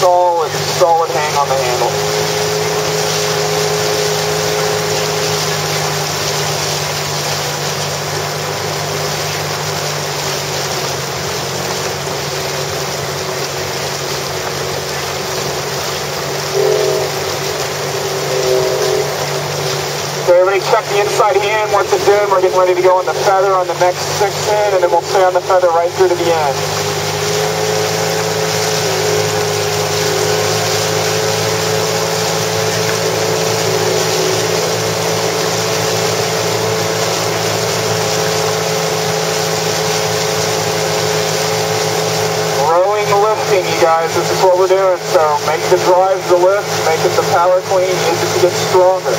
solid hang on the handle. So everybody check the inside hand. Once it's in, we're getting ready to go on the feather on the next 6 pin, and then we'll stay on the feather right through to the end. Rowing, lifting, you guys, this is what we're doing. So make the drives the lift, make it the power clean, use it to get stronger.